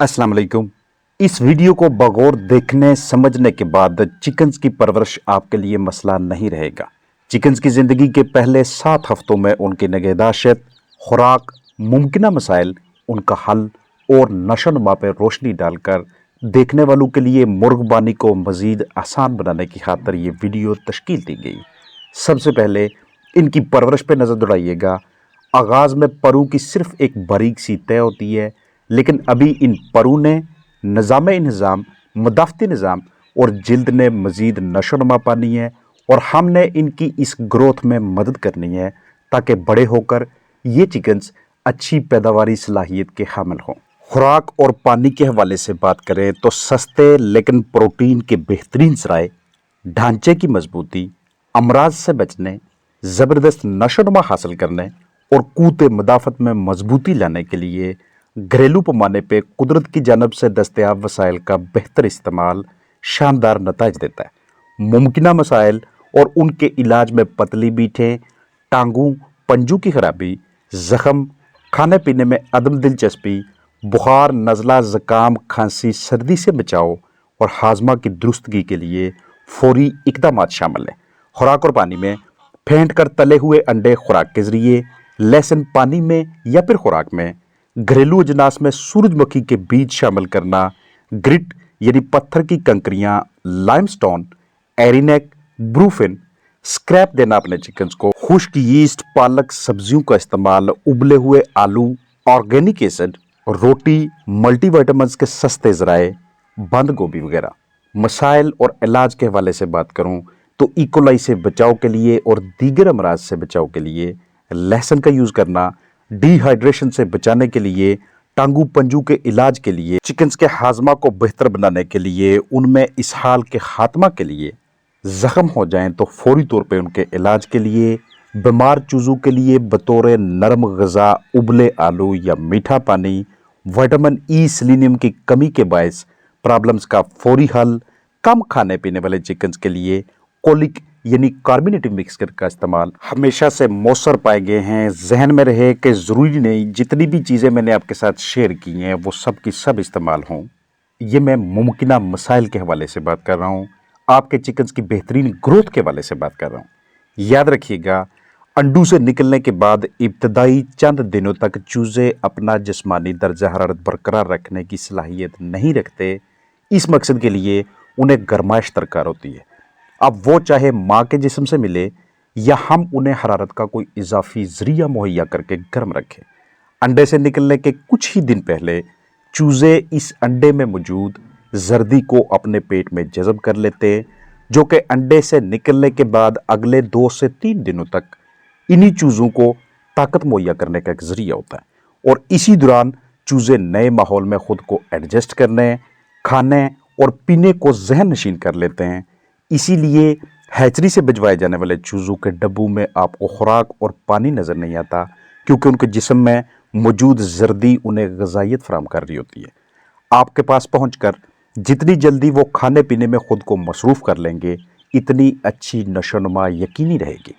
अस्सलाम वालेकुम। इस वीडियो को बगौर देखने समझने के बाद चिकन्स की परवरिश आपके लिए मसला नहीं रहेगा। चिकन्स की ज़िंदगी के पहले 7 हफ्तों में उनकी निगहदाश्त, खुराक, मुमकिना मसाइल, उनका हल और नशोनुमा पर रोशनी डालकर देखने वालों के लिए मुर्गबानी को मज़ीद आसान बनाने की खातिर ये वीडियो तश्कील दी गई। सबसे पहले इनकी परवरिश पर नज़र दौड़ाइएगा। आगाज़ में परू की सिर्फ एक बारीक सी तय होती है, लेकिन अभी इन परू ने निज़ाम, मदाफ़ती निज़ाम और जिल्द ने मज़ीद नशोनुमा पानी है और हमने इनकी इस ग्रोथ में मदद करनी है ताकि बड़े होकर ये चिकन्स अच्छी पैदावारी सलाहियत के हामिल हों। खुराक और पानी के हवाले से बात करें तो सस्ते लेकिन प्रोटीन के बेहतरीन ज़राए, ढांचे की मजबूती, अमराज से बचने, ज़बरदस्त नशोनुमा हासिल करने और कूते मदाफ़त में मजबूती लाने के लिए घरेलू पैमाने पे कुदरत की जानब से दस्तयाब वसाइल का बेहतर इस्तेमाल शानदार नताइज देता है। मुमकिना मसाइल और उनके इलाज में पतली बीठें, टांगों, पंजों की खराबी, ज़ख्म, खाने पीने में अदम दिलचस्पी, बुखार, नज़ला, ज़ुकाम, खांसी, सर्दी से बचाव और हाजमा की दुरुस्तगी के लिए फौरी इकदामात शामिल हैं। खुराक और पानी में फेंट कर तले हुए अंडे खुराक के ज़रिए, लहसुन पानी में या फिर खुराक में, घरेलू अजनास में सूरजमुखी के बीज शामिल करना, ग्रिट यानी पत्थर की कंकरियां, लाइमस्टोन, एरिनेक, ब्रूफिन, स्क्रैप देना अपने चिकन्स को, खुश्क यीस्ट, पालक, सब्जियों का इस्तेमाल, उबले हुए आलू, ऑर्गेनिक एसिड, रोटी, मल्टीविटामिन्स के सस्ते ज़राए, बंद गोभी वगैरह। मसाइल और इलाज के हवाले से बात करूं तो इकोलाई से बचाव के लिए और दीगर अमराज से बचाव के लिए लहसुन का यूज़ करना, डिहाइड्रेशन से बचाने के लिए, टांगू पंजू के इलाज के लिए, चिकन्स के हाजमा को बेहतर बनाने के लिए, उनमें इसहाल के खात्मा के लिए, ज़ख्म हो जाएं तो फौरी तौर पे उनके इलाज के लिए, बीमार चूज़ों के लिए बतौर नरम गज़ा उबले आलू या मीठा पानी, विटामिन ई, सेलेनियम की कमी के बायस प्रॉब्लम्स का फौरी हल, कम खाने पीने वाले चिकन्स के लिए कोलिक यानी कार्बोनेटेड मिक्सचर का इस्तेमाल हमेशा से मौसर पाए गए हैं। जहन में रहे कि ज़रूरी नहीं जितनी भी चीज़ें मैंने आपके साथ शेयर की हैं वो सब की सब इस्तेमाल हों। ये मैं मुमकिना मसाइल के हवाले से बात कर रहा हूँ, आपके चिकन्स की बेहतरीन ग्रोथ के हवाले से बात कर रहा हूँ। याद रखिएगा, अंडू से निकलने के बाद इब्तदाई चंद दिनों तक चूज़े अपना जिस्मानी दर्जा हरारत बरकरार रखने की सलाहियत नहीं रखते। इस मकसद के लिए उन्हें गरमाइश दरकार होती है। अब वो चाहे माँ के जिस्म से मिले या हम उन्हें हरारत का कोई इजाफी ज़रिया मुहैया करके गर्म रखें। अंडे से निकलने के कुछ ही दिन पहले चूज़े इस अंडे में मौजूद जर्दी को अपने पेट में जज़ब कर लेते हैं, जो कि अंडे से निकलने के बाद अगले 2 से 3 दिनों तक इन्हीं चूज़ों को ताकत मुहैया करने का एक ज़रिया होता है। और इसी दौरान चूज़े नए माहौल में ख़ुद को एडजस्ट करने, खाने और पीने को ज़हन नशीन कर लेते हैं। इसीलिए हैचरी से भिजवाए जाने वाले चूज़ों के डब्बों में आपको खुराक और पानी नज़र नहीं आता, क्योंकि उनके जिस्म में मौजूद जर्दी उन्हें ग़िज़ाइयत फराहम कर रही होती है। आपके पास पहुंचकर जितनी जल्दी वो खाने पीने में ख़ुद को मसरूफ़ कर लेंगे, इतनी अच्छी नशोनुमा यकीनी रहेगी।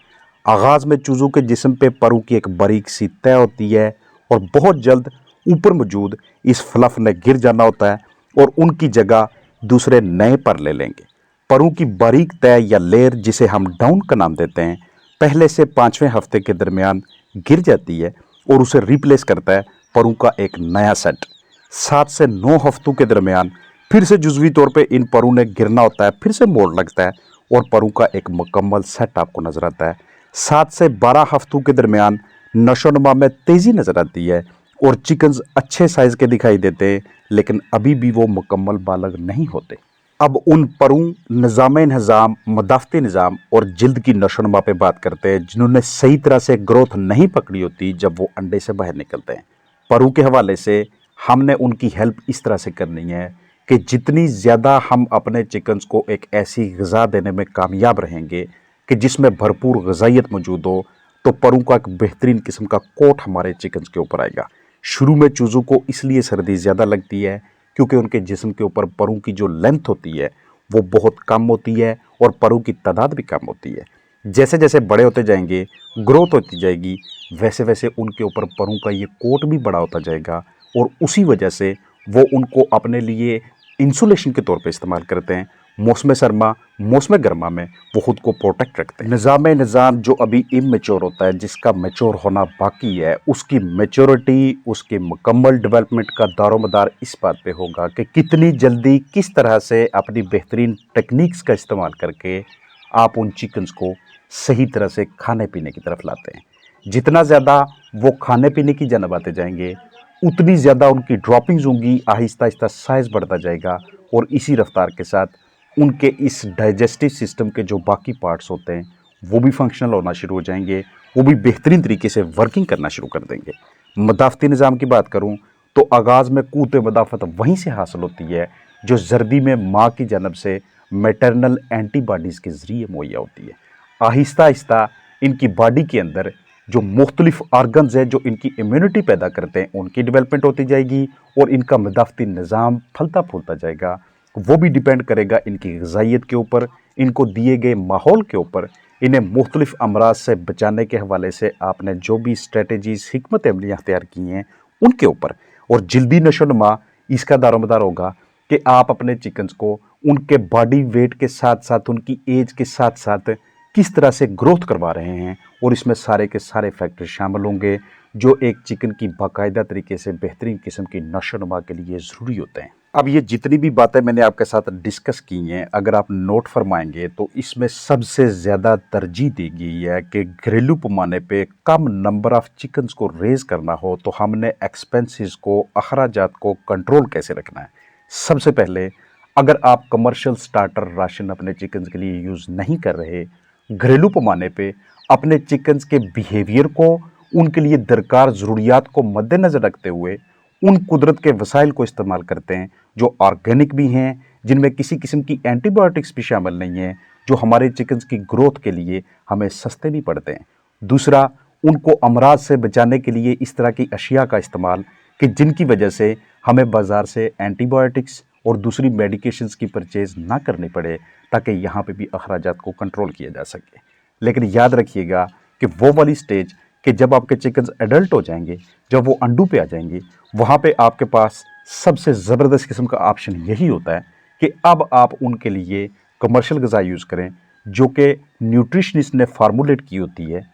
आगाज़ में चूज़ों के जिस्म पे परू की एक बारीक सी तय होती है और बहुत जल्द ऊपर मौजूद इस फ्लफ ने गिर जाना होता है और उनकी जगह दूसरे नए पर ले लेंगे। परू की बारीक तय या लेयर, जिसे हम डाउन का नाम देते हैं, पहले से 5वें हफ्ते के दरमियान गिर जाती है और उसे रिप्लेस करता है परू का एक नया सेट। 7 से 9 हफ्तों के दरमियान फिर से जुज़वी तौर पे इन परू ने गिरना होता है, फिर से मोड़ लगता है और परू का एक मुकम्मल सेट आपको नज़र आता है। 7 से 12 हफ्तों के दरमियान नशोनुमा में तेज़ी नज़र आती है और चिकन्स अच्छे साइज़ के दिखाई देते हैं, लेकिन अभी भी वो मुकम्मल बालग नहीं होते। अब उन परू, निज़ाम, मदाफ़ती निज़ाम और जिल्द की नशोनुमा पे बात करते हैं जिन्होंने सही तरह से ग्रोथ नहीं पकड़ी होती जब वो अंडे से बाहर निकलते हैं। परू के हवाले से हमने उनकी हेल्प इस तरह से करनी है कि जितनी ज़्यादा हम अपने चिकन्स को एक ऐसी ग़िज़ा देने में कामयाब रहेंगे कि जिसमें भरपूर ग़िज़ाइयत मौजूद हो, तो परू का एक बेहतरीन किस्म का कोट हमारे चिकन्स के ऊपर आएगा। शुरू में चूज़ों को इसलिए सर्दी ज़्यादा लगती है क्योंकि उनके जिस्म के ऊपर परू की जो लेंथ होती है वो बहुत कम होती है और परू की तादाद भी कम होती है। जैसे जैसे बड़े होते जाएंगे, ग्रोथ होती जाएगी, वैसे वैसे उनके ऊपर परू का ये कोट भी बड़ा होता जाएगा और उसी वजह से वो उनको अपने लिए इंसुलेशन के तौर पे इस्तेमाल करते हैं। मौसम सरमा, मौसम गर्मा में वो खुद को प्रोटेक्ट रखते हैं। निज़ाम जो अभी इमेच्योर होता है, जिसका मैच्योर होना बाकी है, उसकी मैच्योरिटी, उसके मुकम्मल डेवलपमेंट का दारोमदार इस बात पे होगा कि कितनी जल्दी, किस तरह से अपनी बेहतरीन टेक्निक्स का इस्तेमाल करके आप उन चिकन्स को सही तरह से खाने पीने की तरफ लाते हैं। जितना ज़्यादा वो खाने पीने की जानब आते जाएंगे, उतनी ज़्यादा उनकी ड्रॉपिंग्स होंगी, आहिस्ता आहिस्ता साइज़ बढ़ता जाएगा और इसी रफ्तार के साथ उनके इस डाइजेस्टिव सिस्टम के जो बाकी पार्ट्स होते हैं वो भी फंक्शनल होना शुरू हो जाएंगे, वो भी बेहतरीन तरीके से वर्किंग करना शुरू कर देंगे। मदाफ़ती निज़ाम की बात करूं तो आगाज़ में क़ुव्वत मदाफ़त वहीं से हासिल होती है जो ज़र्दी में माँ की जानब से मैटरनल एंटीबॉडीज़ के ज़रिए मुहैया होती है। आहिस्ता आहिस्ता इनकी बॉडी के अंदर जो मुख्तलिफ आर्गन्स हैं जो इनकी इम्यूनिटी पैदा करते हैं, उनकी डेवलपमेंट होती जाएगी और इनका मदाफ़ती निज़ाम फलता फूलता जाएगा। वो भी डिपेंड करेगा इनकी ग़िज़ाइयत के ऊपर, इनको दिए गए माहौल के ऊपर, इन्हें मुख्तलिफ अमराज से बचाने के हवाले से आपने जो भी स्ट्रेटजीज़, हिकमत अमलियाँ अख्तियार की हैं उनके ऊपर। और जल्दी नशोनुमा इसका दारोमदार होगा कि आप अपने चिकन्स को उनके बॉडी वेट के साथ साथ, उनकी एज के साथ साथ किस तरह से ग्रोथ करवा रहे हैं, और इसमें सारे के सारे फैक्टर शामिल होंगे जो एक चिकन की बाकायदा तरीके से बेहतरीन किस्म की नशोनुमा के लिए ज़रूरी होते हैं। अब ये जितनी भी बातें मैंने आपके साथ डिस्कस की हैं, अगर आप नोट फरमाएंगे तो इसमें सबसे ज़्यादा तरजीह दी गई है कि घरेलू पैमाने पे कम नंबर ऑफ़ चिकन्स को रेज़ करना हो तो हमने एक्सपेंसेस को, अखराजात को कंट्रोल कैसे रखना है। सबसे पहले, अगर आप कमर्शियल स्टार्टर राशन अपने चिकन्स के लिए यूज़ नहीं कर रहे, घरेलू पैमाने पे अपने चिकन्स के बिहेवियर को, उनके लिए दरकार ज़रूरियात को मद्देनज़र रखते हुए उन कुदरत के वसाइल को इस्तेमाल करते हैं जो ऑर्गेनिक भी हैं, जिनमें किसी किस्म की एंटीबायोटिक्स भी शामिल नहीं हैं, जो हमारे चिकन्स की ग्रोथ के लिए हमें सस्ते भी पड़ते हैं। दूसरा, उनको अमराज से बचाने के लिए इस तरह की अशिया का इस्तेमाल कि जिनकी वजह से हमें बाज़ार से एंटीबायोटिक्स और दूसरी मेडिकेशंस की परचेज़ ना करनी पड़े, ताकि यहाँ पे भी अखराजात को कंट्रोल किया जा सके। लेकिन याद रखिएगा कि वो वाली स्टेज कि जब आपके चिकन्स एडल्ट हो जाएंगे, जब वो अंडू पे आ जाएंगे, वहाँ पे आपके पास सबसे ज़बरदस्त किस्म का ऑप्शन यही होता है कि अब आप उनके लिए कमर्शियल ग़िज़ा यूज़ करें जो कि न्यूट्रिशनिस्ट ने फार्मूलेट की होती है।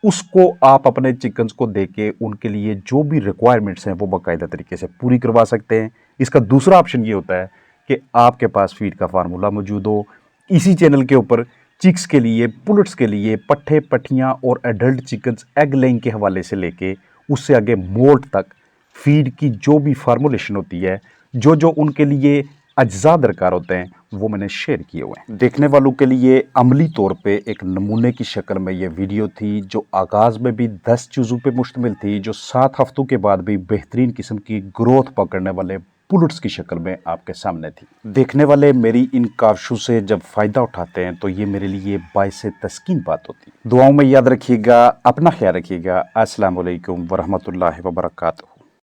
उसको आप अपने चिकन्स को देके उनके लिए जो भी रिक्वायरमेंट्स हैं वो बाकायदा तरीके से पूरी करवा सकते हैं। इसका दूसरा ऑप्शन ये होता है कि आपके पास फीड का फार्मूला मौजूद हो। इसी चैनल के ऊपर चिक्स के लिए, पुलेट्स के लिए, पट्ठे, पट्टियाँ और एडल्ट चिकन्स एग लेइंग के हवाले से लेके उससे आगे मोल्ट तक फीड की जो भी फार्मूलेशन होती है, जो जो उनके लिए अज्जा दरकार होते हैं, वो मैंने शेयर किए हुए हैं। देखने वालों के लिए अमली तौर पे एक नमूने की शक्ल में ये वीडियो थी, जो आगाज़ में भी 10 चीज़ों पे मुश्तमिल थी, जो 7 हफ्तों के बाद भी बेहतरीन किस्म की ग्रोथ पकड़ने वाले पुलेट्स की शक्ल में आपके सामने थी। देखने वाले मेरी इन काविशों से जब फ़ायदा उठाते हैं तो ये मेरे लिए बाइसे तस्कीन बात होती है। दुआओं में याद रखिएगा, अपना ख्याल रखिएगा। अस्सलाम वालेकुम वरहमतुल्लाहि वबरकातुहू।